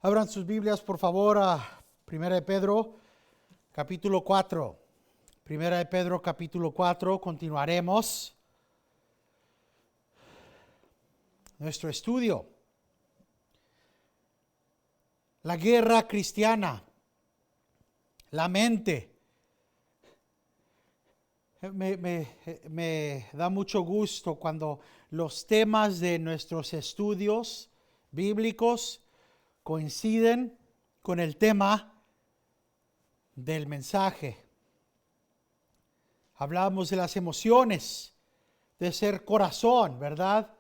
Abran sus Biblias, por favor, a 1 de Pedro, capítulo 4. 1 de Pedro, capítulo 4, continuaremos nuestro estudio. La guerra cristiana, la mente. Me da mucho gusto cuando los temas de nuestros estudios bíblicos coinciden con el tema del mensaje. Hablamos de las emociones, de ser corazón, ¿verdad?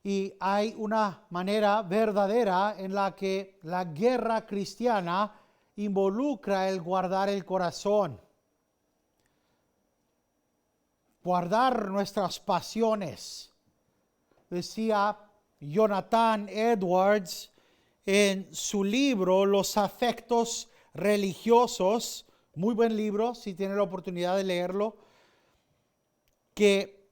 Y hay una manera verdadera en la que la guerra cristiana involucra el guardar el corazón. Guardar nuestras pasiones. Decía Jonathan Edwards en su libro Los afectos religiosos, muy buen libro si tiene la oportunidad de leerlo, que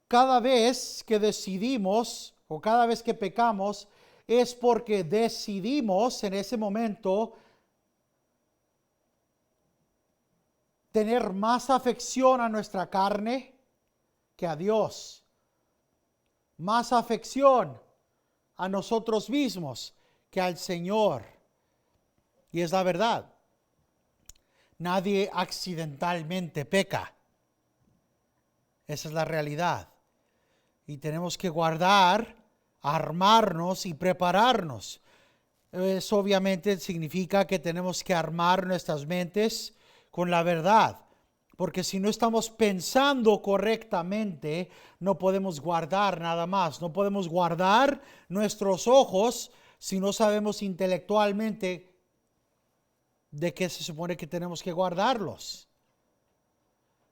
cada vez que decidimos o cada vez que pecamos es porque decidimos en ese momento tener más afección a nuestra carne que a Dios. Más afección a nosotros mismos que al Señor. Y es la verdad. Nadie accidentalmente peca. Esa es la realidad. Y tenemos que guardar, armarnos y prepararnos. Eso obviamente significa que tenemos que armar nuestras mentes con la verdad, porque si no estamos pensando correctamente, no podemos guardar nada más, no podemos guardar nuestros ojos si no sabemos intelectualmente de qué se supone que tenemos que guardarlos.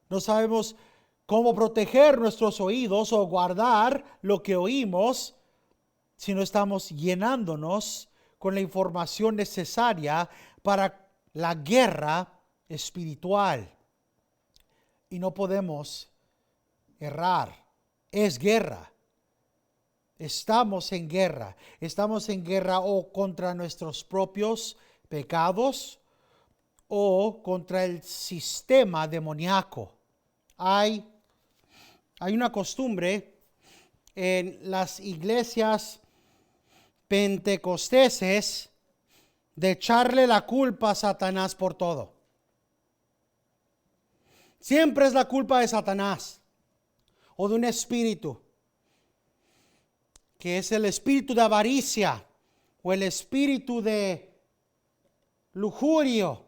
No sabemos cómo proteger nuestros oídos o guardar lo que oímos si no estamos llenándonos con la información necesaria para la guerra espiritual. Y no podemos errar. Es guerra. Estamos en guerra. Estamos en guerra o contra nuestros propios pecados o contra el sistema demoníaco. Hay una costumbre en las iglesias pentecosteses de echarle la culpa a Satanás por todo. Siempre es la culpa de Satanás o de un espíritu, que es el espíritu de avaricia o el espíritu de lujurio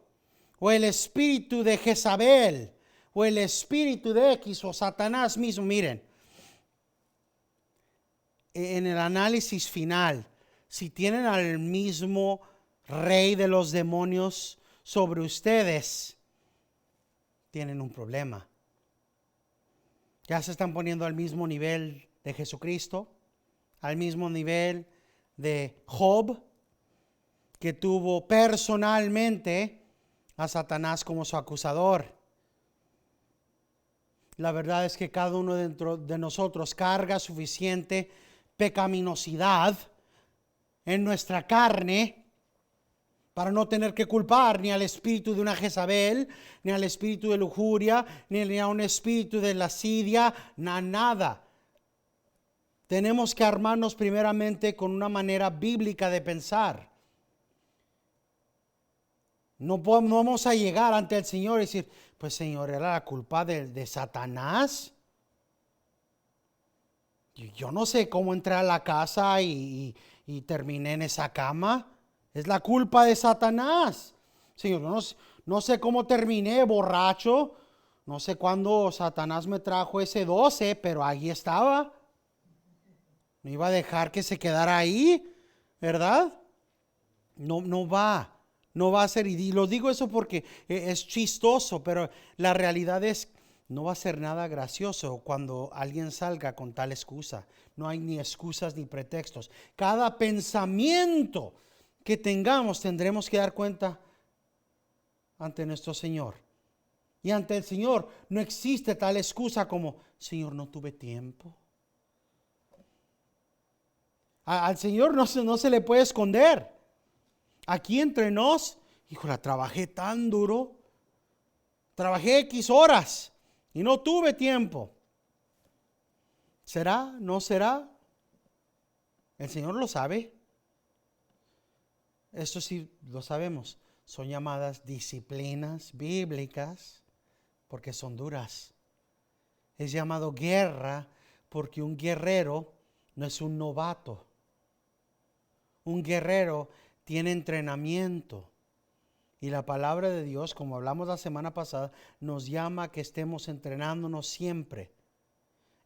o el espíritu de Jezabel o el espíritu de X o Satanás mismo. Miren, en el análisis final, si tienen al mismo rey de los demonios sobre ustedes, tienen un problema. Ya se están poniendo al mismo nivel de Jesucristo, al mismo nivel de Job, que tuvo personalmente a Satanás como su acusador. La verdad es que cada uno dentro de nosotros carga suficiente pecaminosidad en nuestra carne para no tener que culpar ni al espíritu de una Jezabel, ni al espíritu de lujuria, ni a un espíritu de lascidia, nada. Tenemos que armarnos primeramente con una manera bíblica de pensar. No vamos a llegar ante el Señor y decir, pues Señor, era la culpa de Satanás. Yo no sé cómo entré a la casa y terminé en esa cama. Es la culpa de Satanás. Señor, no sé cómo terminé borracho. No sé cuándo Satanás me trajo ese 12, pero ahí estaba. No iba a dejar que se quedara ahí, ¿verdad? No va a ser. Y lo digo eso porque es chistoso, pero la realidad es, no va a ser nada gracioso cuando alguien salga con tal excusa. No hay ni excusas ni pretextos. Cada pensamiento que tengamos tendremos que dar cuenta ante nuestro Señor. Y ante el Señor no existe tal excusa como, Señor, no tuve tiempo. Al Señor no se le puede esconder. Aquí entre nos, híjole, trabajé tan duro. Trabajé X horas y no tuve tiempo. ¿Será? ¿No será? El Señor lo sabe. Esto sí lo sabemos. Son llamadas disciplinas bíblicas porque son duras. Es llamado guerra porque un guerrero no es un novato. Un guerrero tiene entrenamiento. Y la palabra de Dios, como hablamos la semana pasada, nos llama a que estemos entrenándonos siempre.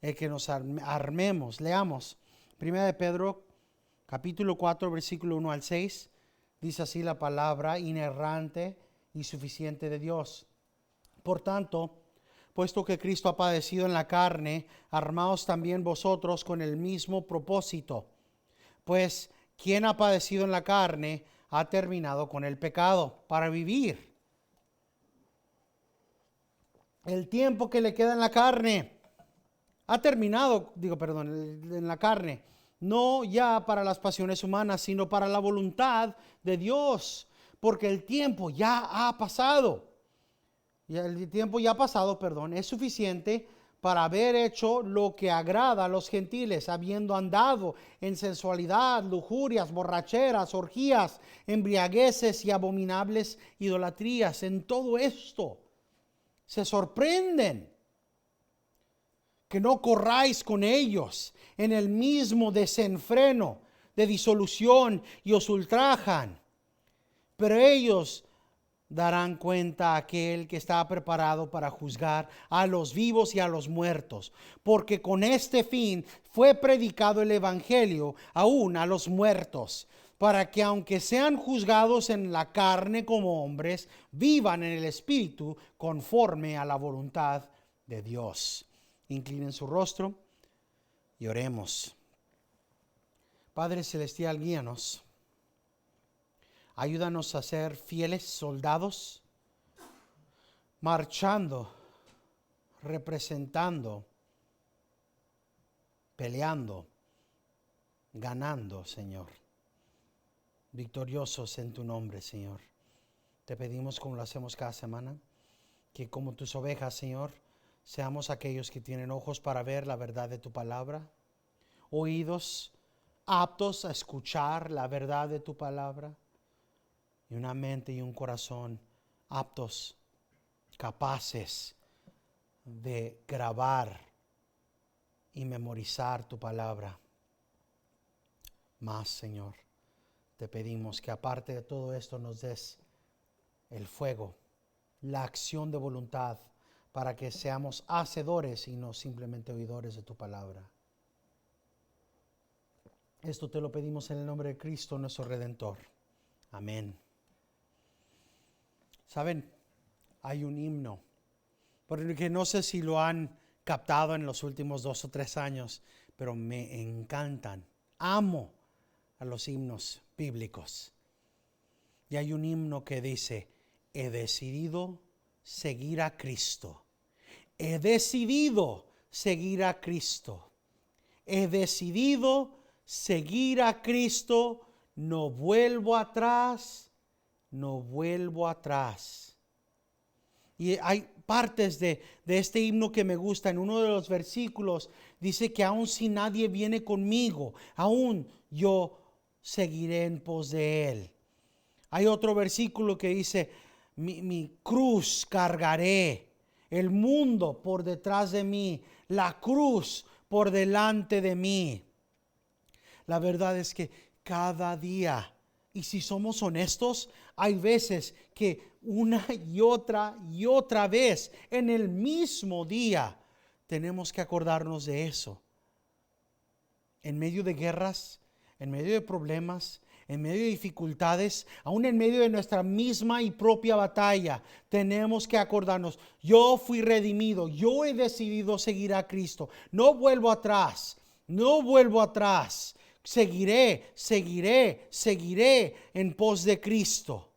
El que nos armemos. Leamos 1 de Pedro, capítulo 4, versículo 1 al 6. Dice así la palabra inerrante y suficiente de Dios. Por tanto, puesto que Cristo ha padecido en la carne, armaos también vosotros con el mismo propósito. Pues, quien ha padecido en la carne, ha terminado con el pecado para vivir. El tiempo que le queda en la carne ha terminado, en la carne, no ya para las pasiones humanas, sino para la voluntad de Dios, porque el tiempo ya ha pasado. Y el tiempo ya pasado, es suficiente para haber hecho lo que agrada a los gentiles, habiendo andado en sensualidad, lujurias, borracheras, orgías, embriagueces y abominables idolatrías. En todo esto se sorprenden que no corráis con ellos en el mismo desenfreno de disolución y os ultrajan. Pero ellos darán cuenta a aquel que está preparado para juzgar a los vivos y a los muertos, porque con este fin fue predicado el evangelio aún a los muertos, para que aunque sean juzgados en la carne como hombres, vivan en el espíritu conforme a la voluntad de Dios. Inclinen su rostro y oremos. Padre celestial, guíanos. Ayúdanos a ser fieles soldados, marchando, representando, peleando, ganando, Señor. Victoriosos en tu nombre, Señor. Te pedimos, como lo hacemos cada semana, que como tus ovejas, Señor, seamos aquellos que tienen ojos para ver la verdad de tu palabra, oídos aptos a escuchar la verdad de tu palabra, y una mente y un corazón aptos, capaces de grabar y memorizar tu palabra. Más, Señor, te pedimos que aparte de todo esto nos des el fuego, la acción de voluntad, para que seamos hacedores y no simplemente oidores de tu palabra. Esto te lo pedimos en el nombre de Cristo, nuestro Redentor. Amén. Saben, hay un himno, porque no sé si lo han captado en los últimos 2 o 3 años, pero me encantan. Amo a los himnos bíblicos. Y hay un himno que dice: he decidido seguir a Cristo. He decidido seguir a Cristo. He decidido seguir a Cristo. No vuelvo atrás. No vuelvo atrás. Y hay partes de este himno que me gusta. En uno de los versículos dice que aun si nadie viene conmigo, aún yo seguiré en pos de él. Hay otro versículo que dice: mi cruz cargaré, el mundo por detrás de mí, la cruz por delante de mí. La verdad es que cada día, y si somos honestos, hay veces que una y otra vez en el mismo día tenemos que acordarnos de eso. En medio de guerras, en medio de problemas, en medio de dificultades, aún en medio de nuestra misma y propia batalla, tenemos que acordarnos: yo fui redimido, yo he decidido seguir a Cristo, no vuelvo atrás, no vuelvo atrás. Seguiré en pos de Cristo.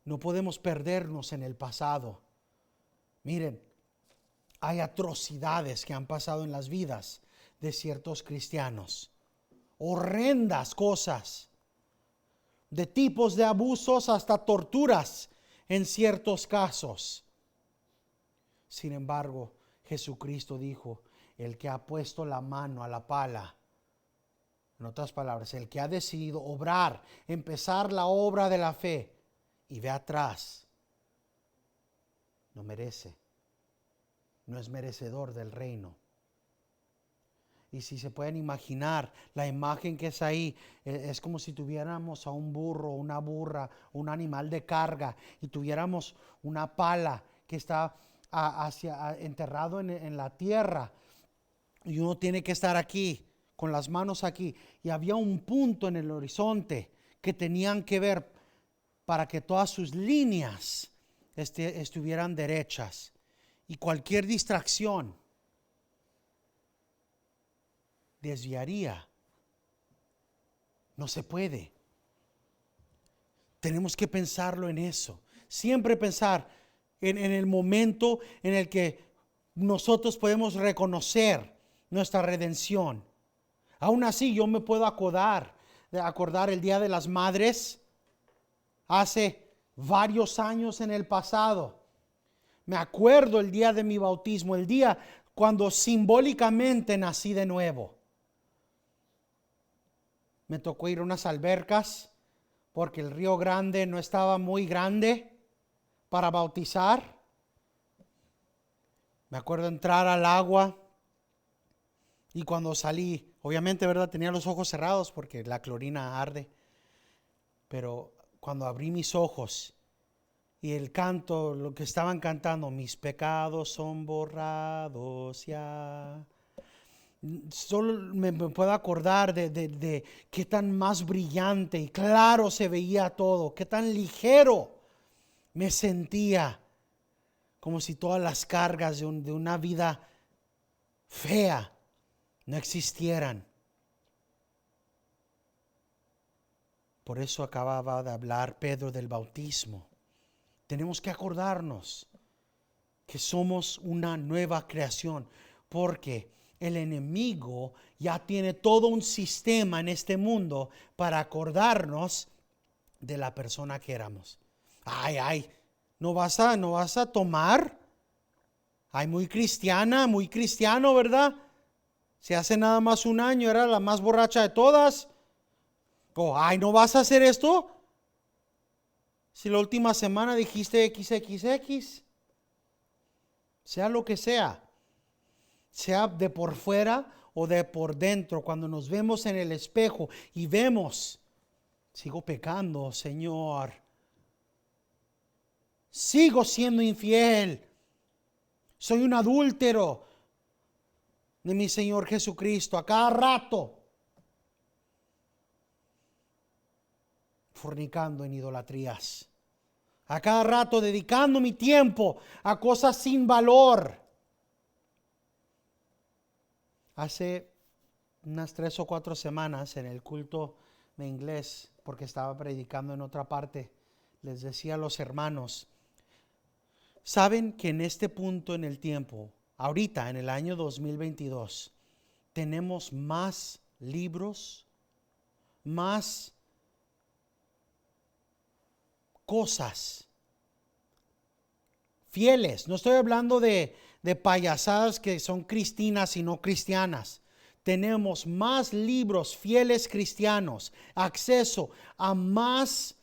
No podemos perdernos en el pasado. Miren, hay atrocidades que han pasado en las vidas de ciertos cristianos. Horrendas cosas, de tipos de abusos hasta torturas en ciertos casos. Sin embargo, Jesucristo dijo, el que ha puesto la mano a la pala, en otras palabras, el que ha decidido obrar, empezar la obra de la fe y ve atrás, no merece, no es merecedor del reino. Y si se pueden imaginar, la imagen que es ahí, es como si tuviéramos a un burro, una burra, un animal de carga, y tuviéramos una pala que está enterrado en la tierra, y uno tiene que estar aquí, con las manos aquí, y había un punto en el horizonte que tenían que ver para que todas sus líneas estuvieran derechas, y cualquier distracción desviaría. No se puede. Tenemos que pensarlo en eso. Siempre pensar en el momento en el que nosotros podemos reconocer nuestra redención. Aún así, yo me puedo acordar el Día de las Madres hace varios años en el pasado. Me acuerdo el día de mi bautismo, el día cuando simbólicamente nací de nuevo. Me tocó ir a unas albercas porque el Río Grande no estaba muy grande para bautizar. Me acuerdo entrar al agua y cuando salí, obviamente, ¿verdad? Tenía los ojos cerrados porque la clorina arde. Pero cuando abrí mis ojos y el canto, lo que estaban cantando, mis pecados son borrados ya. Solo me puedo acordar de qué tan más brillante y claro se veía todo, qué tan ligero me sentía, como si todas las cargas de una vida fea no existieran. Por eso acababa de hablar Pedro del bautismo. Tenemos que acordarnos que somos una nueva creación, porque el enemigo ya tiene todo un sistema en este mundo para acordarnos de la persona que éramos. Ay, ¿no vas a tomar? Ay, muy cristiana, muy cristiano, ¿verdad? Si hace nada más un año era la más borracha de todas. Ay, ¿no vas a hacer esto? Si la última semana dijiste XXX. Sea lo que sea de por fuera o de por dentro, cuando nos vemos en el espejo y vemos, sigo pecando, Señor, sigo siendo infiel, soy un adúltero de mi Señor Jesucristo, a cada rato fornicando en idolatrías, a cada rato dedicando mi tiempo a cosas sin valor. Hace unas 3 o 4 semanas en el culto de inglés, porque estaba predicando en otra parte, les decía a los hermanos, saben que en este punto en el tiempo, ahorita en el año 2022, tenemos más libros, más cosas fieles. No estoy hablando de payasadas que son cristinas y no cristianas. Tenemos más libros fieles cristianos, acceso a más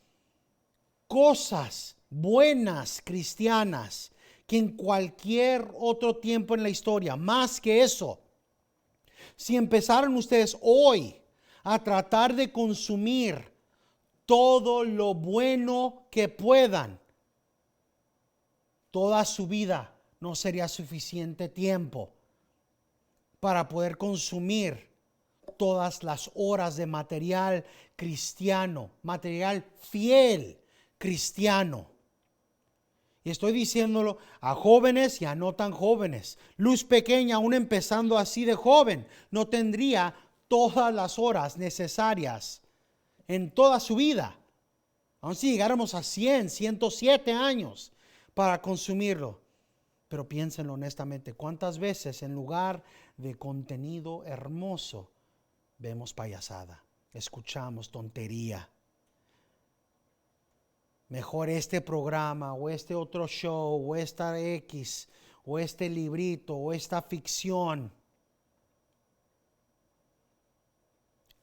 cosas buenas cristianas que en cualquier otro tiempo en la historia. Más que eso, si empezaron ustedes hoy a tratar de consumir todo lo bueno que puedan, toda su vida no sería suficiente tiempo para poder consumir todas las horas de material cristiano, material fiel cristiano. Y estoy diciéndolo a jóvenes y a no tan jóvenes. Luz Pequeña, aún empezando así de joven, no tendría todas las horas necesarias en toda su vida. Aun si llegáramos a 100, 107 años para consumirlo. Pero piénsenlo honestamente, ¿cuántas veces en lugar de contenido hermoso vemos payasada, escuchamos tontería? Mejor este programa o este otro show o esta X o este librito o esta ficción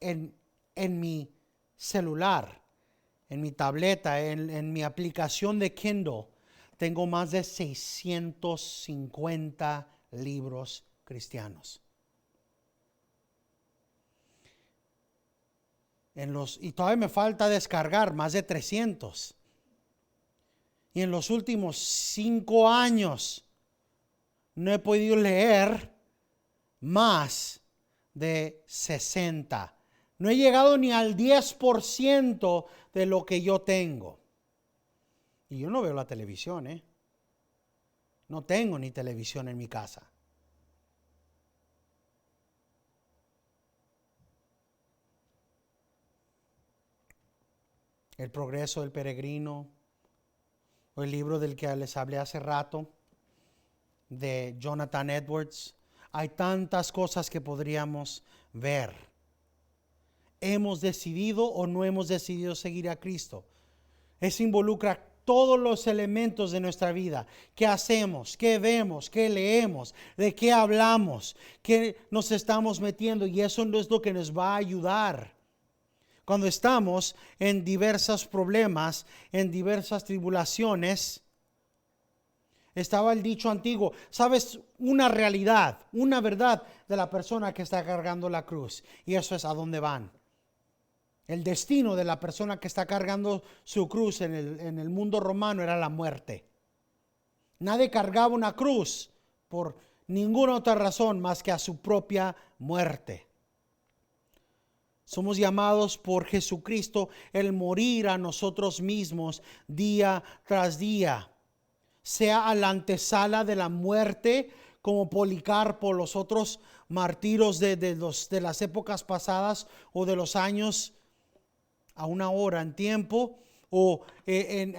en mi celular, en mi tableta, en mi aplicación de Kindle. Tengo más de 650 libros cristianos. Y todavía me falta descargar más de 300. Y en los últimos 5 años no he podido leer más de 60. No he llegado ni al 10% de lo que yo tengo. Y yo no veo la televisión, ¿eh? No tengo ni televisión en mi casa. El progreso del peregrino, o el libro del que les hablé hace rato, de Jonathan Edwards. Hay tantas cosas que podríamos ver. ¿Hemos decidido o no hemos decidido seguir a Cristo? Eso involucra todos los elementos de nuestra vida. ¿Qué hacemos? ¿Qué vemos? ¿Qué leemos? ¿De qué hablamos? ¿Qué nos estamos metiendo? Y eso no es lo que nos va a ayudar cuando estamos en diversos problemas, en diversas tribulaciones. Estaba el dicho antiguo, ¿sabes? Una realidad, una verdad de la persona que está cargando la cruz. Y eso es a dónde van. El destino de la persona que está cargando su cruz en el mundo romano era la muerte. Nadie cargaba una cruz por ninguna otra razón más que a su propia muerte. Somos llamados por Jesucristo el morir a nosotros mismos día tras día, sea a la antesala de la muerte, como Policarpo, los otros martiros de las épocas pasadas o de los años a una hora en tiempo, o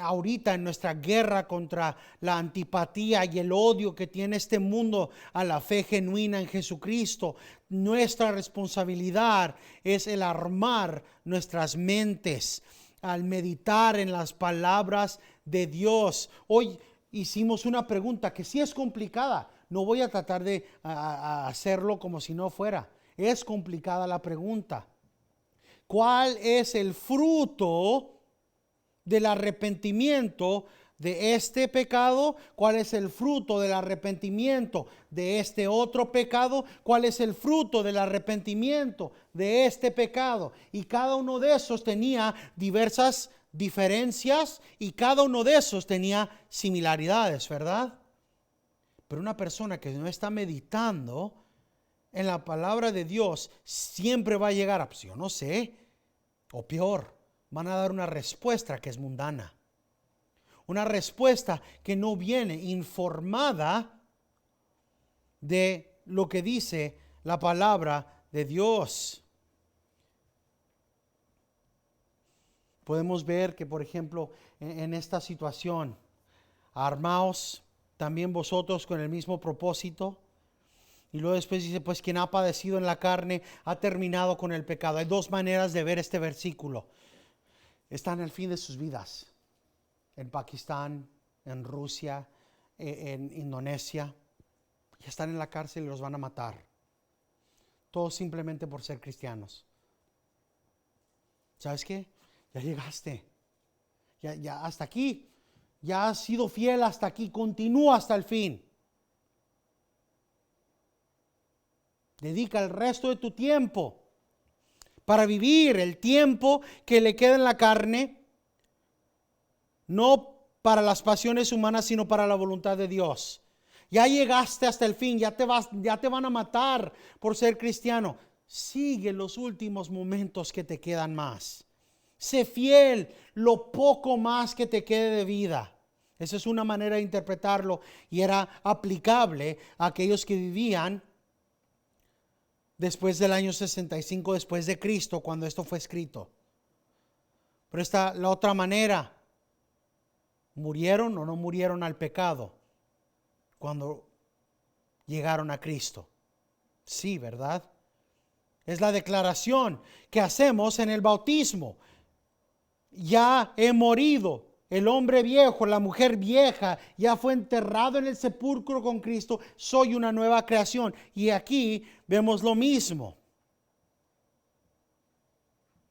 ahorita en nuestra guerra contra la antipatía y el odio que tiene este mundo a la fe genuina en Jesucristo. Nuestra responsabilidad es el armar nuestras mentes al meditar en las palabras de Dios. Hoy hicimos una pregunta que sí es complicada. No voy a tratar de hacerlo como si no fuera. Es complicada la pregunta. ¿Cuál es el fruto del arrepentimiento de este pecado? ¿Cuál es el fruto del arrepentimiento de este otro pecado? ¿Cuál es el fruto del arrepentimiento de este pecado? Y cada uno de esos tenía diversas diferencias y cada uno de esos tenía similaridades, ¿verdad? Pero una persona que no está meditando en la palabra de Dios siempre va a llegar a, pues yo no sé, o peor, van a dar una respuesta que es mundana. Una respuesta que no viene informada de lo que dice la palabra de Dios. Podemos ver que, por ejemplo, en esta situación, armaos también vosotros con el mismo propósito. Y luego después dice, pues quien ha padecido en la carne ha terminado con el pecado. Hay dos maneras de ver este versículo. Están al fin de sus vidas. En Pakistán, en Rusia, en Indonesia. Ya están en la cárcel y los van a matar. Todo simplemente por ser cristianos. ¿Sabes qué? Ya llegaste. Ya hasta aquí. Ya has sido fiel hasta aquí. Continúa hasta el fin. Dedica el resto de tu tiempo para vivir el tiempo que le queda en la carne, no para las pasiones humanas, sino para la voluntad de Dios. Ya llegaste hasta el fin, ya te van a matar por ser cristiano. Sigue los últimos momentos que te quedan más. Sé fiel lo poco más que te quede de vida. Esa es una manera de interpretarlo y era aplicable a aquellos que vivían después del año 65 después de Cristo, cuando esto fue escrito. Pero esta la otra manera, ¿murieron o no murieron al pecado? cuando llegaron a Cristo. Sí, ¿verdad? Es la declaración que hacemos en el bautismo. Ya he morido. El hombre viejo, la mujer vieja, ya fue enterrado en el sepulcro con Cristo. Soy una nueva creación. Y aquí vemos lo mismo.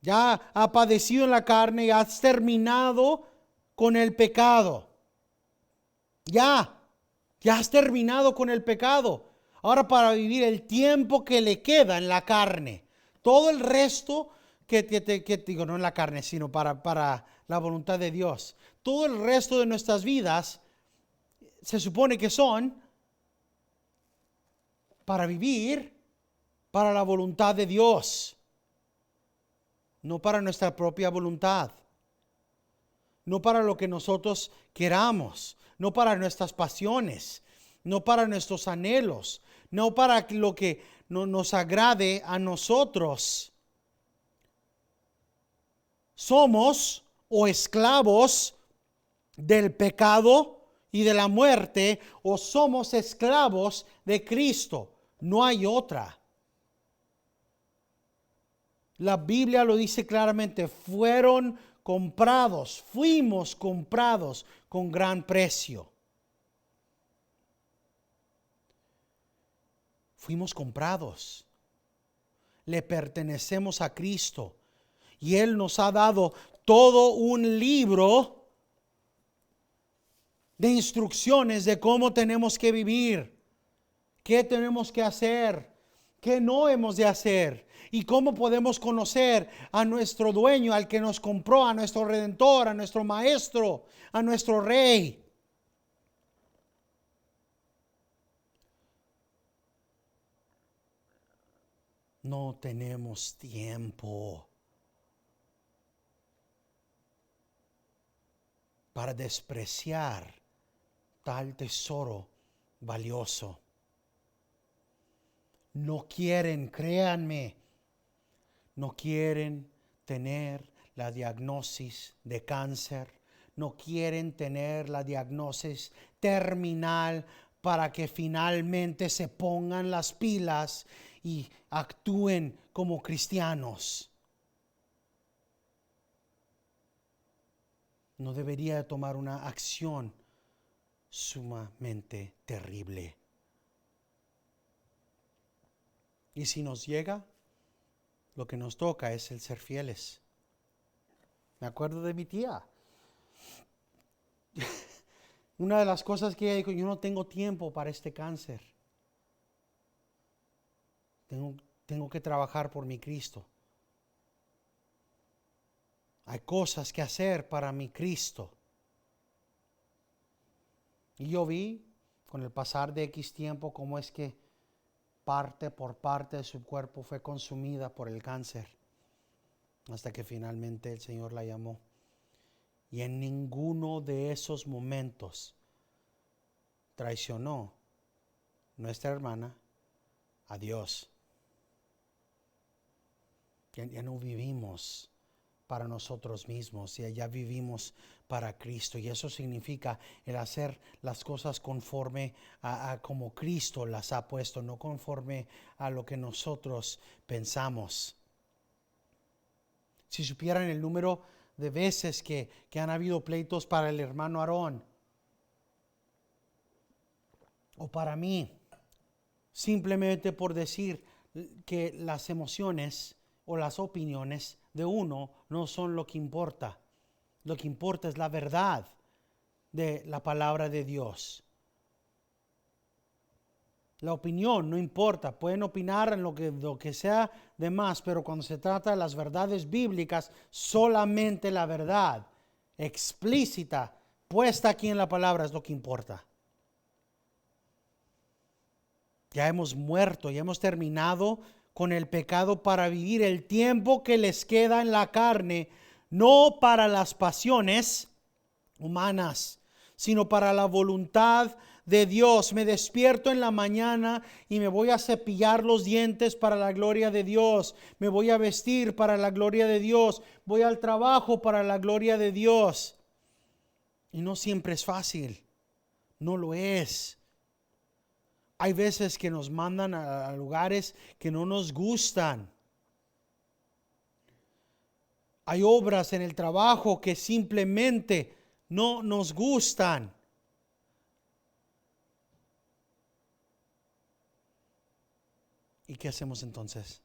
Ya ha padecido en la carne y has terminado con el pecado. Ya has terminado con el pecado. Ahora para vivir el tiempo que le queda en la carne. Todo el resto que digo, no en la carne, sino para la voluntad de Dios. Todo el resto de nuestras vidas se supone que son para vivir para la voluntad de Dios. No para nuestra propia voluntad. No para lo que nosotros queramos. No para nuestras pasiones. No para nuestros anhelos. No para lo que no nos agrade a nosotros. Somos o esclavos del pecado y de la muerte, o somos esclavos de Cristo. No hay otra. La Biblia lo dice claramente, fuimos comprados con gran precio. Fuimos comprados. Le pertenecemos a Cristo. Y Él nos ha dado todo un libro de instrucciones de cómo tenemos que vivir, qué tenemos que hacer, qué no hemos de hacer y cómo podemos conocer a nuestro dueño, al que nos compró, a nuestro redentor, a nuestro maestro, a nuestro rey. No tenemos tiempo para despreciar tal tesoro valioso. No quieren, créanme, no quieren tener la diagnosis de cáncer, no quieren tener la diagnosis terminal para que finalmente se pongan las pilas y actúen como cristianos. No debería tomar una acción sumamente terrible. Y si nos llega, lo que nos toca es el ser fieles. Me acuerdo de mi tía. Una de las cosas que ella dijo, yo no tengo tiempo para este cáncer. Tengo que trabajar por mi Cristo. Hay cosas que hacer para mi Cristo. Y yo vi con el pasar de X tiempo cómo es que parte por parte de su cuerpo fue consumida por el cáncer. Hasta que finalmente el Señor la llamó. Y en ninguno de esos momentos traicionó nuestra hermana a Dios. Ya no vivimos para nosotros mismos, ya vivimos para Cristo, y eso significa el hacer las cosas conforme a como Cristo las ha puesto, no conforme a lo que nosotros pensamos. Si supieran el número de veces que han habido pleitos para el hermano Aarón o para mí, simplemente por decir que las emociones o las opiniones de uno no son lo que importa. Lo que importa es la verdad de la palabra de Dios. La opinión no importa, pueden opinar en lo que sea de más, pero cuando se trata de las verdades bíblicas, solamente la verdad explícita, puesta aquí en la palabra, es lo que importa. Ya hemos muerto, ya hemos terminado con el pecado para vivir el tiempo que les queda en la carne, no para las pasiones humanas, sino para la voluntad de Dios. Me despierto en la mañana y me voy a cepillar los dientes para la gloria de Dios. Me voy a vestir para la gloria de Dios. Voy al trabajo para la gloria de Dios. Y no siempre es fácil. No lo es. Hay veces que nos mandan a lugares que no nos gustan. Hay obras en el trabajo que simplemente no nos gustan. ¿Y qué hacemos entonces?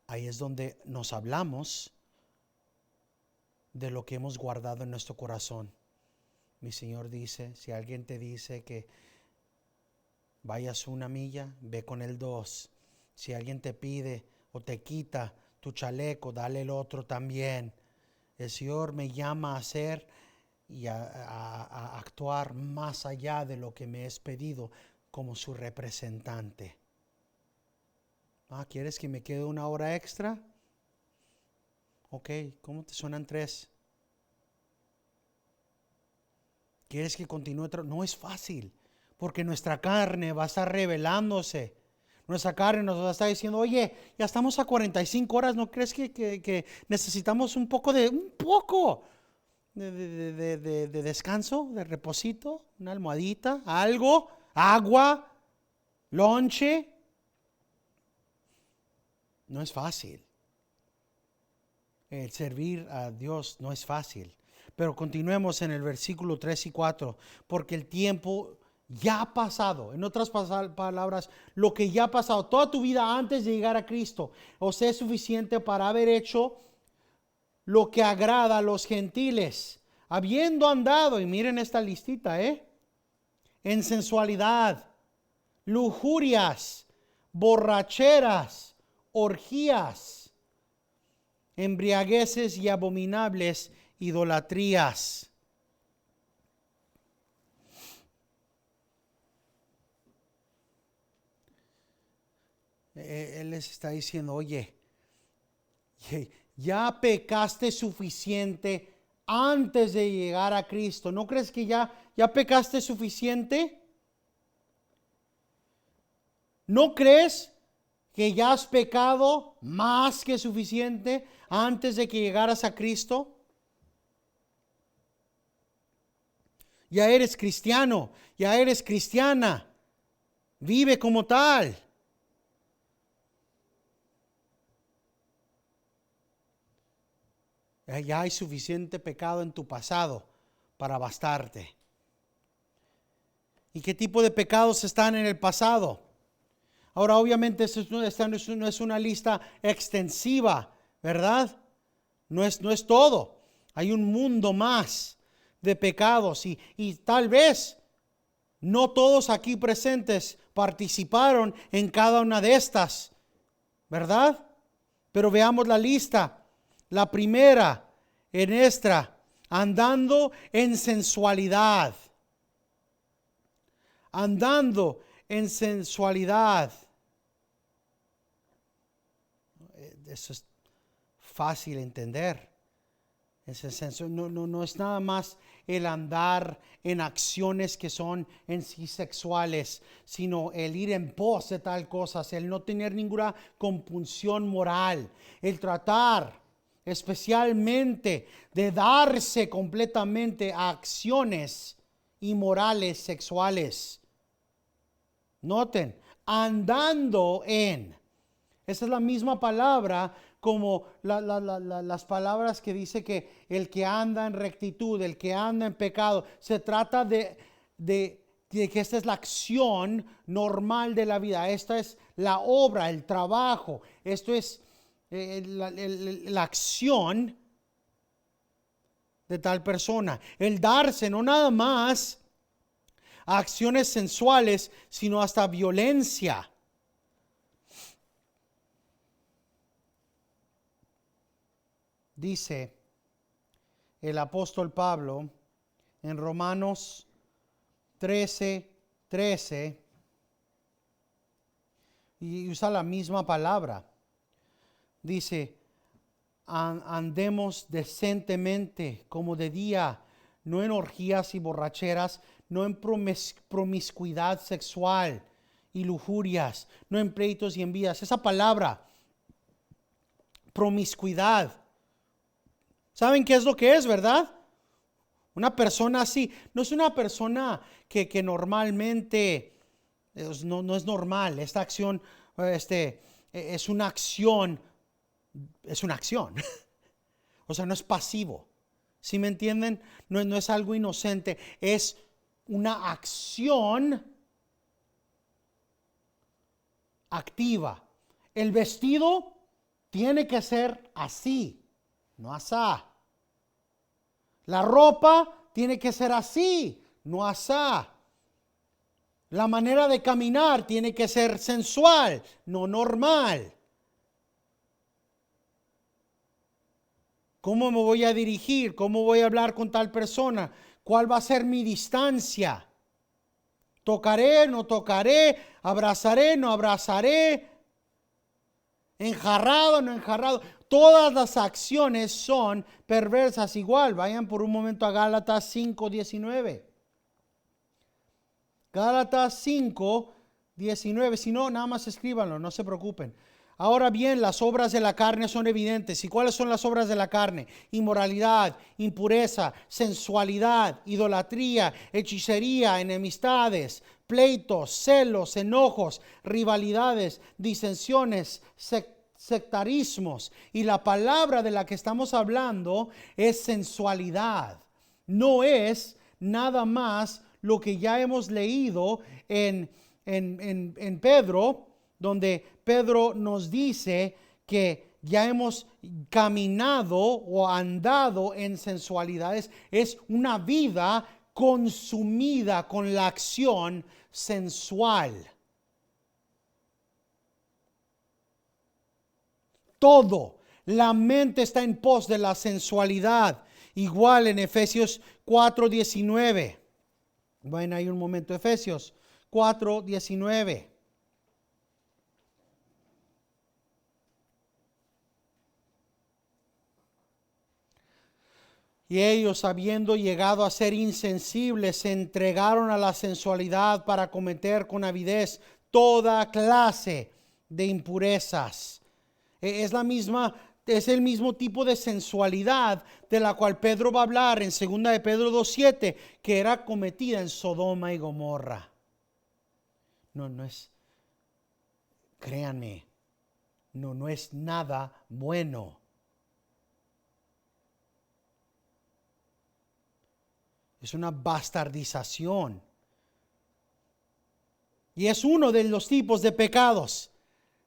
Ahí es donde nos hablamos de lo que hemos guardado en nuestro corazón. Mi Señor dice, si alguien te dice que vayas 1 milla, ve con él 2. Si alguien te pide o te quita tu chaleco, dale el otro también. El Señor me llama a hacer y a actuar más allá de lo que me es pedido como su representante. ¿Quieres que me quede 1 hora extra? Ok, ¿cómo te suenan 3? ¿Quieres que continúe? No es fácil, porque nuestra carne va a estar revelándose. Nuestra carne nos va a estar diciendo, oye, ya estamos a 45 horas, ¿no crees que necesitamos un poco de descanso, de reposito, una almohadita, algo, agua, lonche? No es fácil. El servir a Dios no es fácil. Pero continuemos en el versículo 3 y 4, porque el tiempo ya ha pasado. En otras palabras, lo que ya ha pasado, toda tu vida antes de llegar a Cristo, os es suficiente para haber hecho lo que agrada a los gentiles, habiendo andado, y miren esta listita, en sensualidad, lujurias, borracheras, orgías, embriagueces y abominables idolatrías. Él les está diciendo, oye, ya pecaste suficiente antes de llegar a Cristo. ¿No crees que ya pecaste suficiente? ¿No crees que ya has pecado más que suficiente antes de que llegaras a Cristo? Ya eres cristiano, ya eres cristiana. Vive como tal. Ya hay suficiente pecado en tu pasado para bastarte. ¿Y qué tipo de pecados están en el pasado? Ahora, obviamente, esta no es una lista extensiva, ¿verdad? No es todo. Hay un mundo más de pecados y tal vez no todos aquí presentes participaron en cada una de estas, ¿verdad? Pero veamos la lista. La primera en esta, andando en sensualidad. Andando en sensualidad. Eso es fácil entender. Ese senso no es nada más el andar en acciones que son en sí sexuales, sino el ir en pos de tal cosas, el no tener ninguna compunción moral, el tratar especialmente de darse completamente a acciones inmorales sexuales. Noten, andando en. Esa es la misma palabra como las palabras que dice que el que anda en rectitud, el que anda en pecado. Se trata de que esta es la acción normal de la vida. Esta es la obra, el trabajo. Esto es la acción de tal persona. El darse, no nada más a acciones sensuales, sino hasta violencia. Dice el apóstol Pablo en Romanos 13:13 y usa la misma palabra. Dice, andemos decentemente como de día, no en orgías y borracheras, no en promiscuidad sexual y lujurias, no en pleitos y envidias. Esa palabra, promiscuidad, ¿saben qué es lo que es, verdad? Una persona así, no es una persona que normalmente No es normal. Esta acción es una acción, es una acción. O sea, no es pasivo. ¿Sí me entienden? No es algo inocente, es una acción activa. El vestido tiene que ser así, no asá. La ropa tiene que ser así, no asá. La manera de caminar tiene que ser sensual, no normal. ¿Cómo me voy a dirigir? ¿Cómo voy a hablar con tal persona? ¿Cuál va a ser mi distancia? ¿Tocaré? ¿No tocaré? ¿Abrazaré? ¿No abrazaré? ¿Enjarrado? ¿No enjarrado? Todas las acciones son perversas igual. Vayan por un momento a Gálatas 5:19. Gálatas 5:19. Si no, nada más escríbanlo, no se preocupen. Ahora bien, las obras de la carne son evidentes. ¿Y cuáles son las obras de la carne? Inmoralidad, impureza, sensualidad, idolatría, hechicería, enemistades, pleitos, celos, enojos, rivalidades, disensiones, sectarismos. Y la palabra de la que estamos hablando es sensualidad. No es nada más lo que ya hemos leído en Pedro, donde Pedro nos dice que ya hemos caminado o andado en sensualidades. Es una vida consumida con la acción sensual. Todo, la mente está en pos de la sensualidad. Igual en Efesios 4:19. Bueno, hay un momento, Efesios 4:19. Y ellos, habiendo llegado a ser insensibles, se entregaron a la sensualidad para cometer con avidez toda clase de impurezas. Es el mismo tipo de sensualidad de la cual Pedro va a hablar en 2 de Pedro 2:7, que era cometida en Sodoma y Gomorra. No es, créanme, no es nada bueno. Es una bastardización. Y es uno de los tipos de pecados.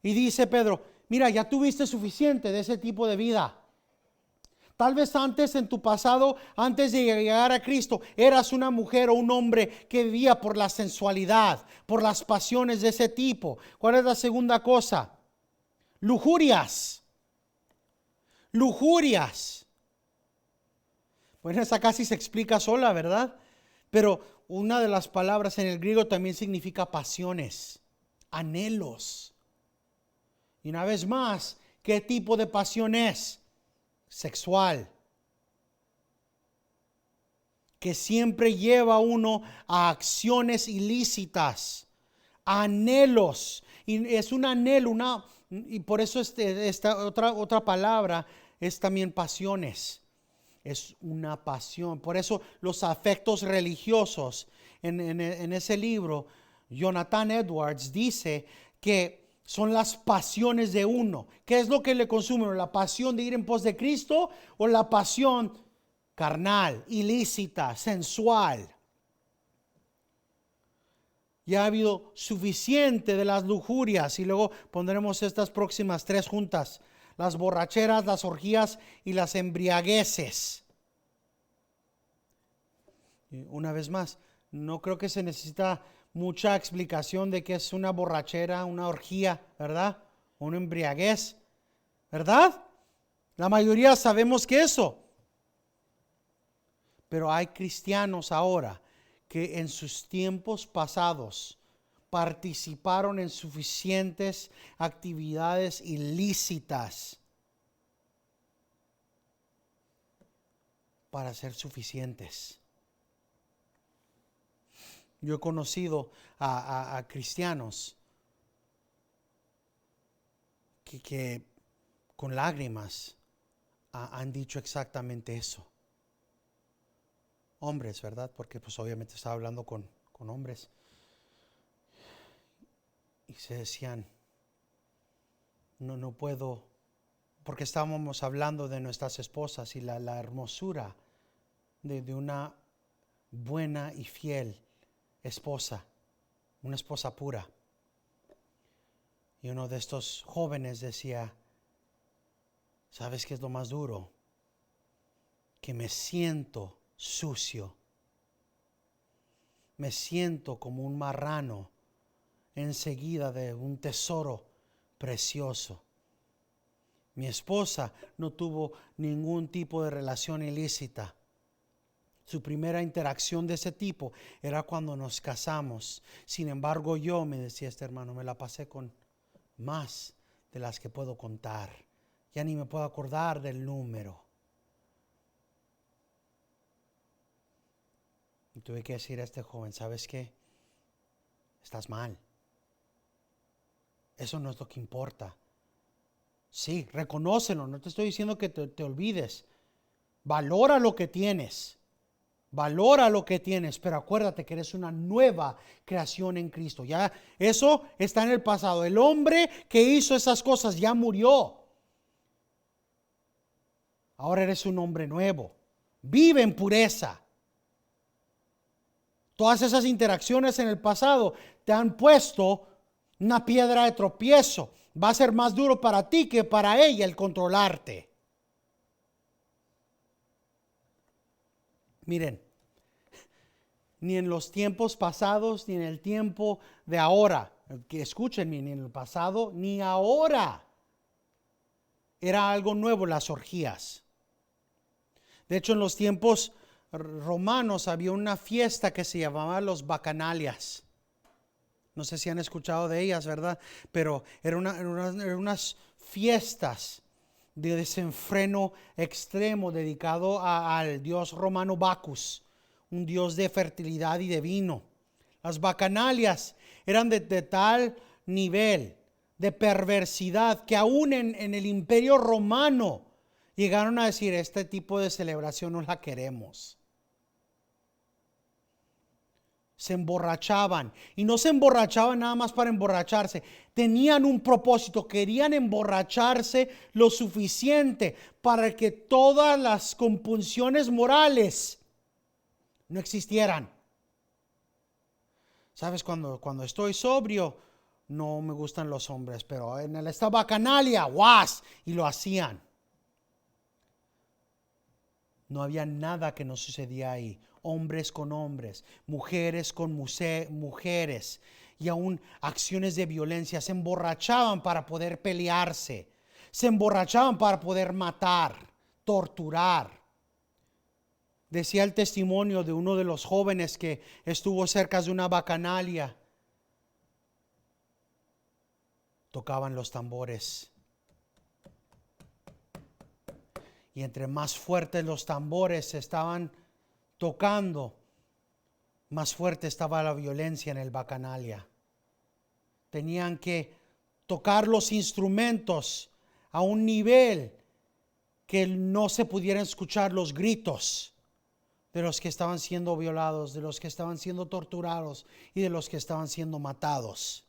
Y dice Pedro, mira, ya tuviste suficiente de ese tipo de vida. Tal vez antes en tu pasado, antes de llegar a Cristo, eras una mujer o un hombre que vivía por la sensualidad, por las pasiones de ese tipo. ¿Cuál es la segunda cosa? Lujurias. Lujurias. Bueno, esa casi se explica sola, ¿verdad? Pero una de las palabras en el griego también significa pasiones, anhelos. Y una vez más, ¿qué tipo de pasión es? Sexual. Que siempre lleva a uno a acciones ilícitas, anhelos. Y es un anhelo, y por eso esta otra palabra es también pasiones. Es una pasión. Por eso los afectos religiosos, en ese libro, Jonathan Edwards dice que son las pasiones de uno. ¿Qué es lo que le consume? ¿La pasión de ir en pos de Cristo o la pasión carnal, ilícita, sensual? Ya ha habido suficiente de las lujurias, y luego pondremos estas próximas 3 juntas: las borracheras, las orgías y las embriagueces. Y una vez más, no creo que se necesita mucha explicación de qué es una borrachera, una orgía, ¿verdad? Una embriaguez, ¿verdad? La mayoría sabemos que eso. Pero hay cristianos ahora que en sus tiempos pasados participaron en suficientes actividades ilícitas para ser suficientes. Yo he conocido a cristianos que con lágrimas han dicho exactamente eso. Hombres, ¿verdad? Porque pues obviamente estaba hablando con hombres. Y se decían, no puedo, porque estábamos hablando de nuestras esposas y la hermosura de una buena y fiel esposa, una esposa pura. Y uno de estos jóvenes decía, ¿sabes qué es lo más duro? Que me siento sucio. Me siento como un marrano enseguida de un tesoro precioso. Mi esposa no tuvo ningún tipo de relación ilícita. Su primera interacción de ese tipo era cuando nos casamos. Sin embargo, yo, me decía este hermano, me la pasé con más de las que puedo contar. Ya ni me puedo acordar del número. Y tuve que decir a este joven, ¿sabes qué? Estás mal. Eso no es lo que importa. Sí, reconócelo, no te estoy diciendo que te olvides. Valora lo que tienes. Valora lo que tienes, pero acuérdate que eres una nueva creación en Cristo. Ya eso está en el pasado. El hombre que hizo esas cosas ya murió. Ahora eres un hombre nuevo. Vive en pureza. Todas esas interacciones en el pasado te han puesto una piedra de tropiezo. Va a ser más duro para ti que para ella el controlarte. Miren, ni en los tiempos pasados, ni en el tiempo de ahora, que escúchenme, ni en el pasado, ni ahora, era algo nuevo las orgías. De hecho, en los tiempos romanos había una fiesta que se llamaba los bacanalias. No sé si han escuchado de ellas, ¿verdad? Pero eran unas fiestas de desenfreno extremo dedicado al dios romano Bacchus, un dios de fertilidad y de vino. Las bacanalias eran de tal nivel de perversidad que aún en el imperio romano llegaron a decir, este tipo de celebración no la queremos. Se emborrachaban, y no se emborrachaban nada más para emborracharse, tenían un propósito, querían emborracharse lo suficiente para que todas las compunciones morales no existieran. Sabes, cuando estoy sobrio no me gustan los hombres, pero en esta bacanalia, ¡guas! Y lo hacían. No había nada que no sucedía ahí. Hombres con hombres, mujeres con mujeres, y aún acciones de violencia. Se emborrachaban para poder pelearse, se emborrachaban para poder matar, torturar. Decía el testimonio de uno de los jóvenes que estuvo cerca de una bacanalia. Tocaban los tambores, y entre más fuertes los tambores estaban tocando, más fuerte estaba la violencia en el bacanalia. Tenían que tocar los instrumentos a un nivel que no se pudieran escuchar los gritos de los que estaban siendo violados, de los que estaban siendo torturados y de los que estaban siendo matados.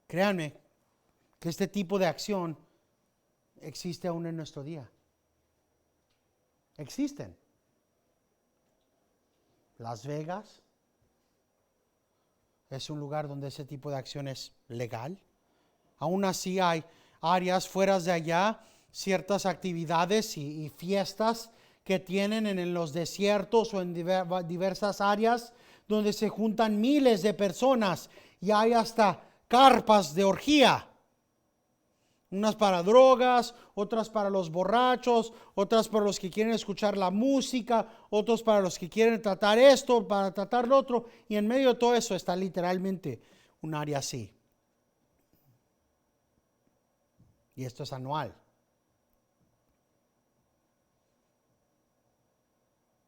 Créanme que este tipo de acción existe aún en nuestro día. Existen. Las Vegas es un lugar donde ese tipo de acción es legal. Aún así hay áreas fuera de allá, ciertas actividades y fiestas que tienen en los desiertos o en diversas áreas donde se juntan miles de personas y hay hasta carpas de orgía. Unas para drogas, otras para los borrachos, otras para los que quieren escuchar la música, otros para los que quieren tratar esto, para tratar lo otro. Y en medio de todo eso está literalmente un área así. Y esto es anual.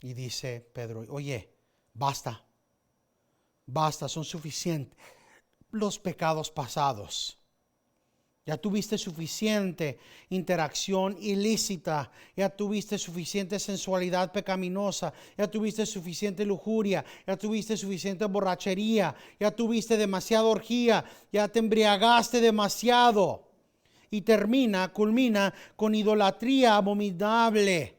Y dice Pedro, oye, basta, son suficientes los pecados pasados. Ya tuviste suficiente interacción ilícita, ya tuviste suficiente sensualidad pecaminosa, ya tuviste suficiente lujuria, ya tuviste suficiente borrachería, ya tuviste demasiada orgía, ya te embriagaste demasiado. Y culmina con idolatría abominable.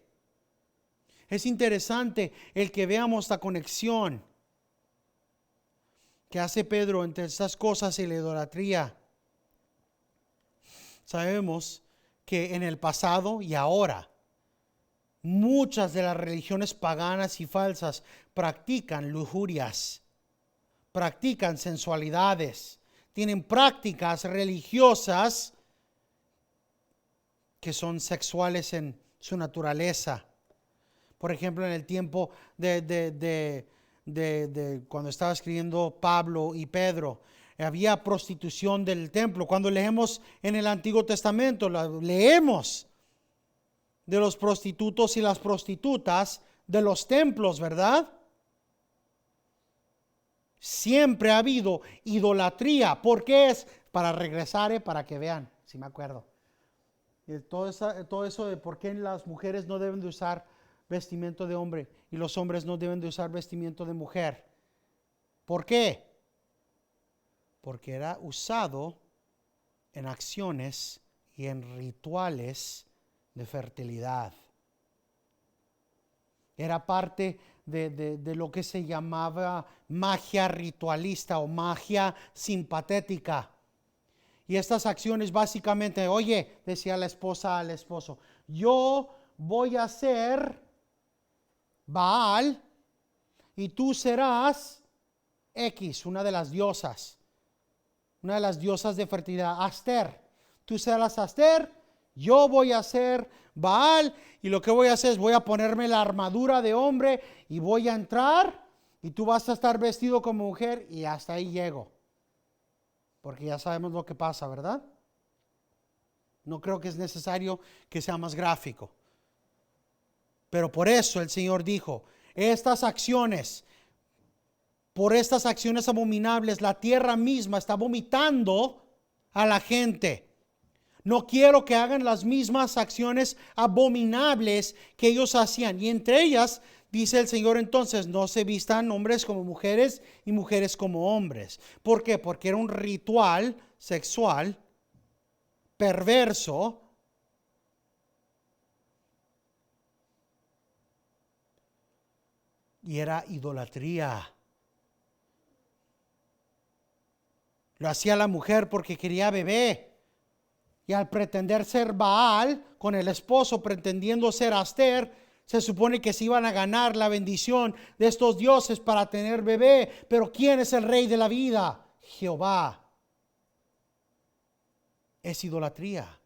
Es interesante el que veamos la conexión que hace Pedro entre estas cosas y la idolatría. Sabemos que en el pasado y ahora muchas de las religiones paganas y falsas practican lujurias, practican sensualidades, tienen prácticas religiosas que son sexuales en su naturaleza. Por ejemplo, en el tiempo de cuando estaba escribiendo Pablo y Pedro, había prostitución del templo. Cuando leemos en el Antiguo Testamento, leemos de los prostitutos y las prostitutas de los templos, ¿verdad? Siempre ha habido idolatría. ¿Por qué es? Para regresar, para que vean, si me acuerdo. Y todo eso de por qué las mujeres no deben de usar vestimento de hombre y los hombres no deben de usar vestimento de mujer. ¿Por qué? Porque era usado en acciones y en rituales de fertilidad. Era parte de lo que se llamaba magia ritualista o magia simpatética. Y estas acciones básicamente, oye, decía la esposa al esposo, yo voy a ser Baal y tú serás X, una de las diosas de fertilidad, Aster. Tú serás Aster, yo voy a ser Baal y lo que voy a hacer es voy a ponerme la armadura de hombre y voy a entrar y tú vas a estar vestido como mujer y hasta ahí llego. Porque ya sabemos lo que pasa, ¿verdad? No creo que es necesario que sea más gráfico. Pero por eso el Señor dijo, por estas acciones abominables, la tierra misma está vomitando a la gente. No quiero que hagan las mismas acciones abominables que ellos hacían. Y entre ellas, dice el Señor entonces, no se vistan hombres como mujeres y mujeres como hombres. ¿Por qué? Porque era un ritual sexual perverso. Y era idolatría. Lo hacía la mujer porque quería bebé. Y al pretender ser Baal con el esposo, pretendiendo ser Aster, se supone que se iban a ganar la bendición de estos dioses para tener bebé. Pero ¿quién es el rey de la vida? Jehová. Es idolatría.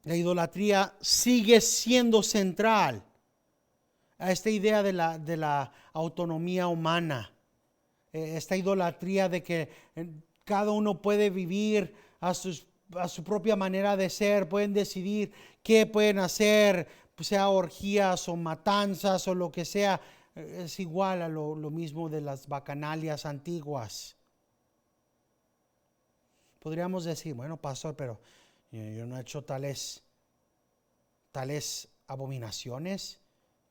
La idolatría sigue siendo central a esta idea de la autonomía humana. Esta idolatría de que cada uno puede vivir a su propia manera de ser, pueden decidir qué pueden hacer, pues sea orgías o matanzas o lo que sea. Es igual a lo mismo de las bacanalias antiguas. Podríamos decir, bueno, pastor, pero yo no he hecho tales abominaciones.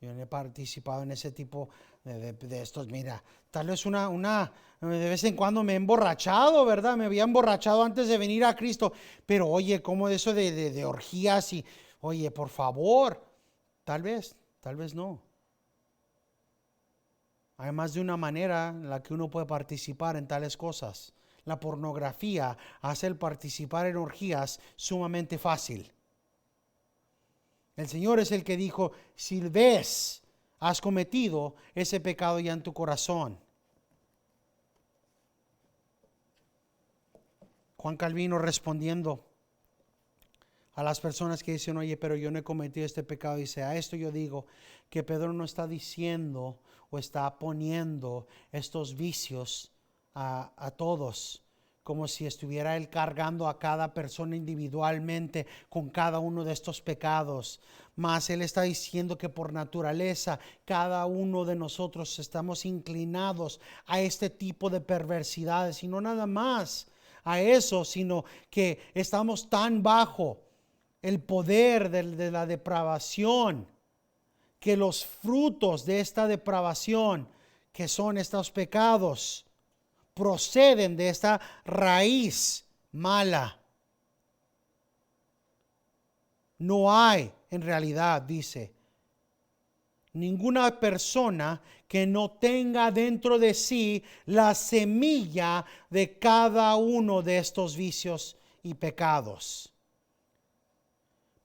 Yo no he participado en ese tipo de estos. Mira, tal vez de vez en cuando me he emborrachado, ¿verdad? Me había emborrachado antes de venir a Cristo. Pero oye, ¿cómo eso de orgías? Y oye, por favor, tal vez no. Hay más de una manera en la que uno puede participar en tales cosas. La pornografía hace el participar en orgías sumamente fácil. El Señor es el que dijo, si ves, has cometido ese pecado ya en tu corazón. Juan Calvino respondiendo a las personas que dicen, oye, pero yo no he cometido este pecado, dice, a esto yo digo que Pedro no está diciendo o está poniendo estos vicios a todos, como si estuviera él cargando a cada persona individualmente con cada uno de estos pecados. Mas él está diciendo que por naturaleza cada uno de nosotros estamos inclinados a este tipo de perversidades y no nada más a eso, sino que estamos tan bajo el poder de la depravación, que los frutos de esta depravación, que son estos pecados, proceden de esta raíz mala. No hay, en realidad, dice, ninguna persona que no tenga dentro de sí la semilla de cada uno de estos vicios y pecados.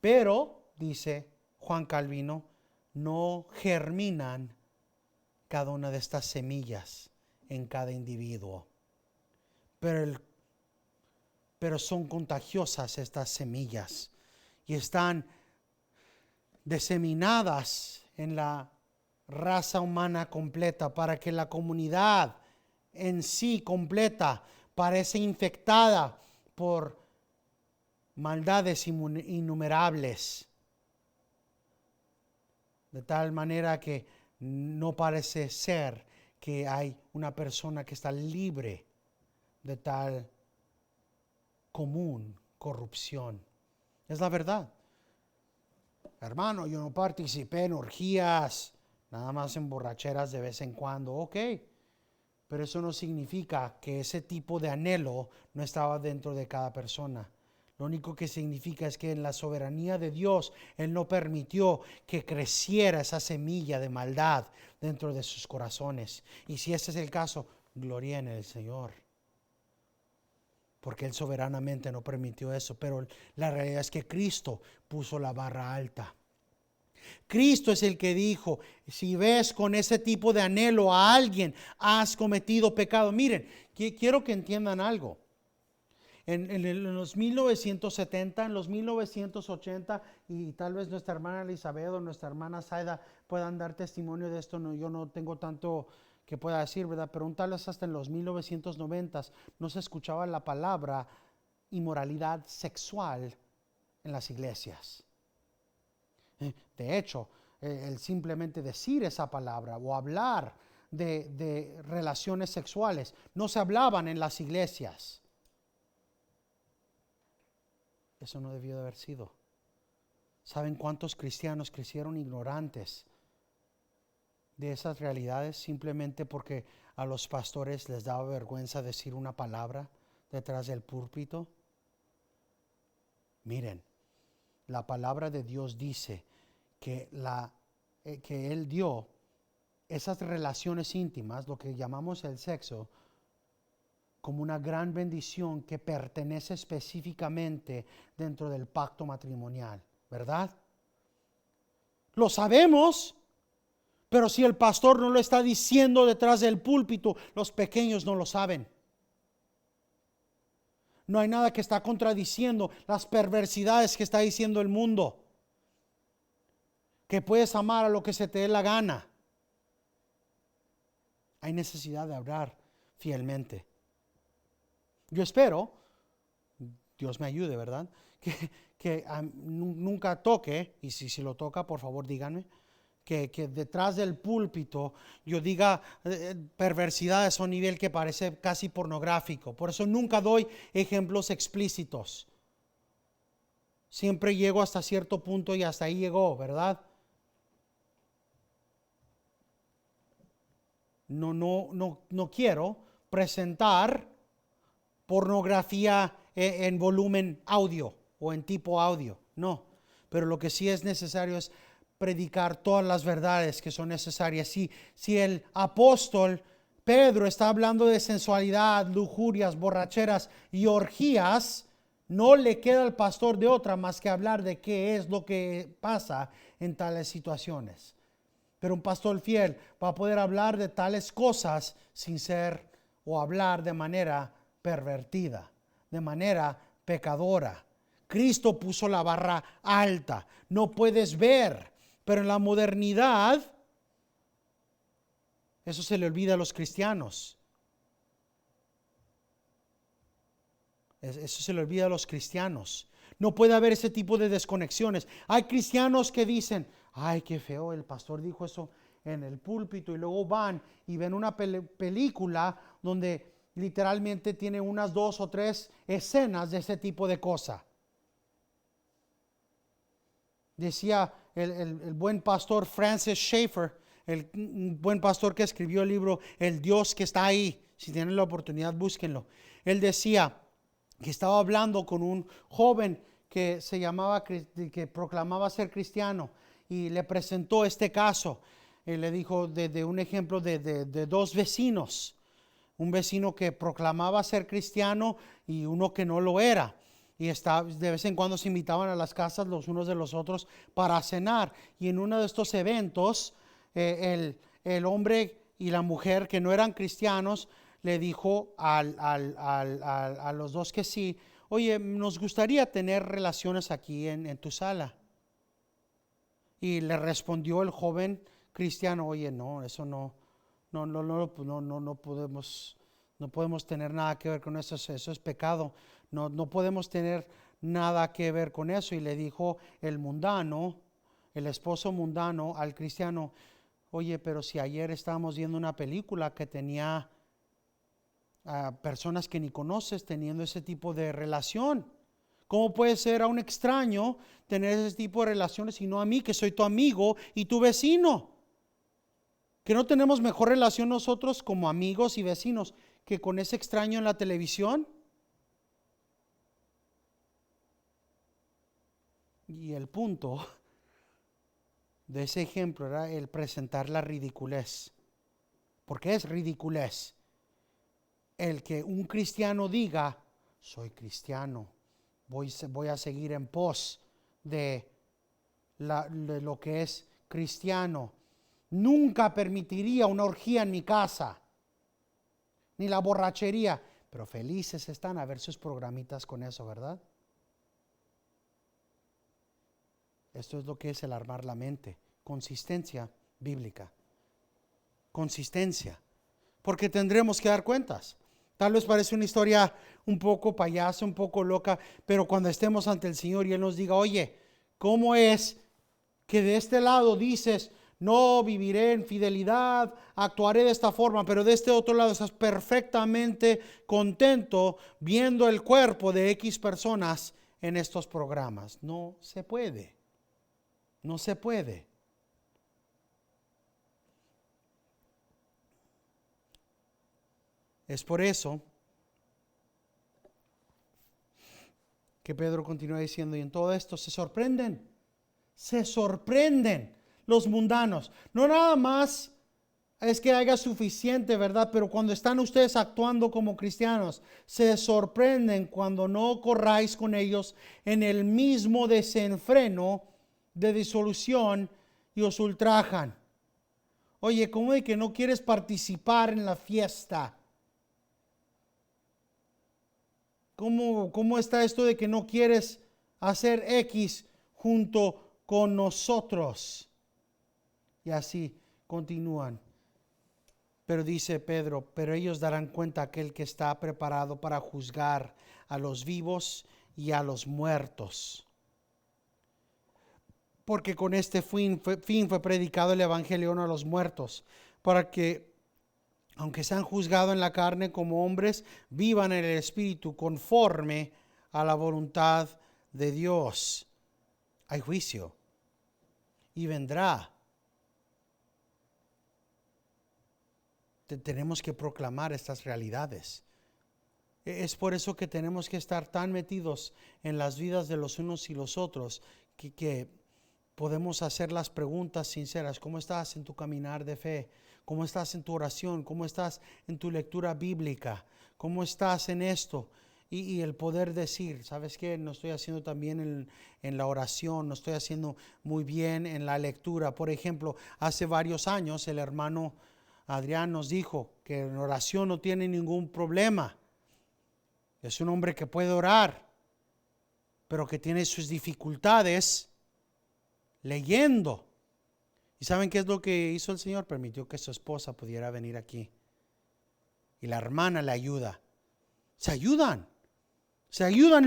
Pero, dice Juan Calvino, no germinan cada una de estas semillas en cada individuo. Pero son contagiosas estas semillas y están diseminadas en la raza humana completa, para que la comunidad en sí completa parece infectada por maldades innumerables, de tal manera que no parece ser que hay una persona que está libre de tal común corrupción. Es la verdad. Hermano, yo no participé en orgías, nada más en borracheras de vez en cuando. Ok, pero eso no significa que ese tipo de anhelo no estaba dentro de cada persona. Lo único que significa es que en la soberanía de Dios, Él no permitió que creciera esa semilla de maldad dentro de sus corazones. Y si ese es el caso, gloria en el Señor, porque Él soberanamente no permitió eso. Pero la realidad es que Cristo puso la barra alta. Cristo es el que dijo, si ves con ese tipo de anhelo a alguien, has cometido pecado. Miren, quiero que entiendan algo. En los 1970, en los 1980, y tal vez nuestra hermana Elizabeth o nuestra hermana Zaida puedan dar testimonio de esto. No, yo no tengo tanto que pueda decir, ¿verdad? Pero tal vez hasta en los 1990 no se escuchaba la palabra inmoralidad sexual en las iglesias. De hecho, el simplemente decir esa palabra o hablar de relaciones sexuales no se hablaban en las iglesias. Eso no debió de haber sido. ¿Saben cuántos cristianos crecieron ignorantes de esas realidades simplemente porque a los pastores les daba vergüenza decir una palabra detrás del púlpito? Miren, la palabra de Dios dice que Él dio esas relaciones íntimas, lo que llamamos el sexo, como una gran bendición que pertenece específicamente dentro del pacto matrimonial, ¿verdad? Lo sabemos, pero si el pastor no lo está diciendo detrás del púlpito, los pequeños no lo saben. No hay nada que está contradiciendo las perversidades que está diciendo el mundo. Que puedes amar a lo que se te dé la gana. Hay necesidad de hablar fielmente. Yo espero, Dios me ayude, ¿verdad? Que nunca toque, y si lo toca, por favor díganme, que detrás del púlpito yo diga perversidades a un nivel que parece casi pornográfico. Por eso nunca doy ejemplos explícitos. Siempre llego hasta cierto punto y hasta ahí llegó, ¿verdad? No quiero presentar pornografía en volumen audio o en tipo audio, no. Pero lo que sí es necesario es predicar todas las verdades que son necesarias. Si el apóstol Pedro está hablando de sensualidad, lujurias, borracheras y orgías, no le queda al pastor de otra más que hablar de qué es lo que pasa en tales situaciones. Pero un pastor fiel va a poder hablar de tales cosas sin ser o hablar de manera pervertida, de manera pecadora. Cristo puso la barra alta. No puedes ver, pero en la modernidad eso se le olvida a los cristianos. Eso se le olvida a los cristianos. No puede haber ese tipo de desconexiones. Hay cristianos que dicen, ay, qué feo, el pastor dijo eso en el púlpito, y luego van y ven una película donde literalmente tiene unas 2 o 3 escenas de ese tipo de cosa. Decía el buen pastor Francis Schaeffer, el buen pastor que escribió el libro El Dios que está ahí. Si tienen la oportunidad, búsquenlo. Él decía que estaba hablando con un joven que se llamaba, que proclamaba ser cristiano, y le presentó este caso. Le dijo de un ejemplo de 2 vecinos, un vecino que proclamaba ser cristiano y uno que no lo era. Y de vez en cuando se invitaban a las casas los unos de los otros para cenar. Y en uno de estos eventos, el hombre y la mujer que no eran cristianos le dijo a los dos que sí: oye, nos gustaría tener relaciones aquí en tu sala. Y le respondió el joven cristiano: oye, no, eso no podemos tener nada que ver con eso, eso es pecado, no podemos tener nada que ver con eso. Y le dijo el mundano, el esposo mundano al cristiano: oye, pero si ayer estábamos viendo una película que tenía personas que ni conoces teniendo ese tipo de relación. ¿Cómo puede ser a un extraño tener ese tipo de relaciones y no a mí, que soy tu amigo y tu vecino? ¿Que no tenemos mejor relación nosotros como amigos y vecinos que con ese extraño en la televisión? Y el punto de ese ejemplo era el presentar la ridiculez. Porque es ridiculez el que un cristiano diga: soy cristiano, voy a seguir en pos de lo que es cristiano. Nunca permitiría una orgía en mi casa, ni la borrachería. Pero felices están a ver sus programitas con eso, ¿verdad? Esto es lo que es el armar la mente. Consistencia bíblica. Consistencia. Porque tendremos que dar cuentas. Tal vez parece una historia un poco payasa, un poco loca, pero cuando estemos ante el Señor y Él nos diga: oye, ¿cómo es que de este lado dices, no viviré en fidelidad, actuaré de esta forma, pero de este otro lado estás perfectamente contento viendo el cuerpo de X personas en estos programas? No se puede. No se puede. Es por eso que Pedro continúa diciendo: y en todo esto se sorprenden los mundanos. No nada más es que haya suficiente, ¿verdad? Pero cuando están ustedes actuando como cristianos, se sorprenden cuando no corráis con ellos en el mismo desenfreno de disolución y os ultrajan. Oye, ¿cómo de que no quieres participar en la fiesta? ¿Cómo está esto de que no quieres hacer X junto con nosotros? Y así continúan. Pero dice Pedro: pero ellos darán cuenta a aquel que está preparado para juzgar a los vivos y a los muertos. Porque con este fin fue predicado el evangelio a los muertos, para que, aunque sean juzgados en la carne como hombres, vivan en el espíritu conforme a la voluntad de Dios. Hay juicio y vendrá. Tenemos que proclamar estas realidades. Es por eso que tenemos que estar tan metidos en las vidas de los unos y los otros que podemos hacer las preguntas sinceras. ¿Cómo estás en tu caminar de fe? ¿Cómo estás en tu oración? ¿Cómo estás en tu lectura bíblica? ¿Cómo estás en esto? Y el poder decir: ¿sabes qué? No estoy haciendo tan bien en la oración, no estoy haciendo muy bien en la lectura. Por ejemplo, hace varios años el hermano Adrián nos dijo que en oración no tiene ningún problema. Es un hombre que puede orar, pero que tiene sus dificultades leyendo. ¿Y saben qué es lo que hizo el Señor? Permitió que su esposa pudiera venir aquí. Y la hermana le ayuda. Se ayudan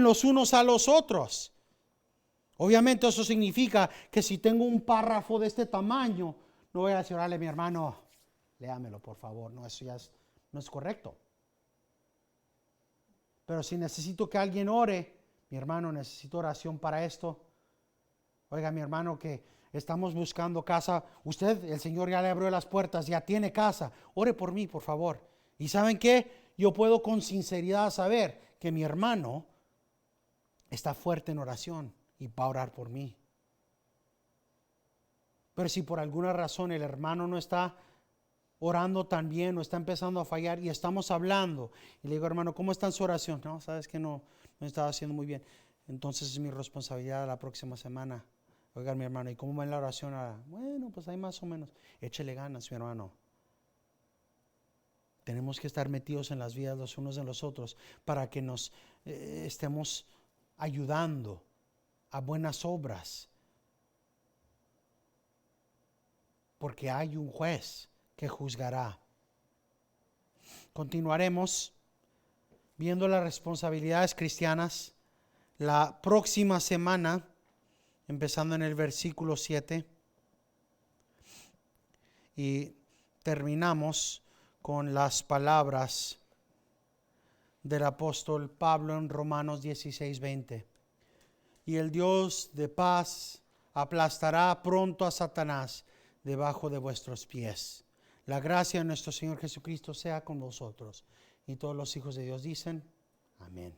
los unos a los otros. Obviamente eso significa que si tengo un párrafo de este tamaño, no voy a decir: órale, mi hermano, léamelo por favor. No, eso ya no es correcto. Pero si necesito que alguien ore, mi hermano, necesito oración para esto. Oiga, mi hermano, que estamos buscando casa. Usted, el Señor ya le abrió las puertas, ya tiene casa. Ore por mí, por favor. ¿Y saben qué? Yo puedo con sinceridad saber que mi hermano está fuerte en oración y va a orar por mí. Pero si por alguna razón el hermano no está orando tan bien o está empezando a fallar y estamos hablando y le digo, hermano, ¿cómo está en su oración? No, sabes que no estaba haciendo muy bien. Entonces es mi responsabilidad la próxima semana. Oiga, mi hermano, ¿y cómo va en la oración? Bueno, pues ahí más o menos. Échele ganas, mi hermano. Tenemos que estar metidos en las vidas los unos de los otros para que nos estemos ayudando a buenas obras. Porque hay un juez que juzgará. Continuaremos viendo las responsabilidades cristianas la próxima semana, empezando en el versículo 7. Y terminamos con las palabras del apóstol Pablo en Romanos 16:20. Y el Dios de paz aplastará pronto a Satanás debajo de vuestros pies. La gracia de nuestro Señor Jesucristo sea con vosotros. Y todos los hijos de Dios dicen, amén.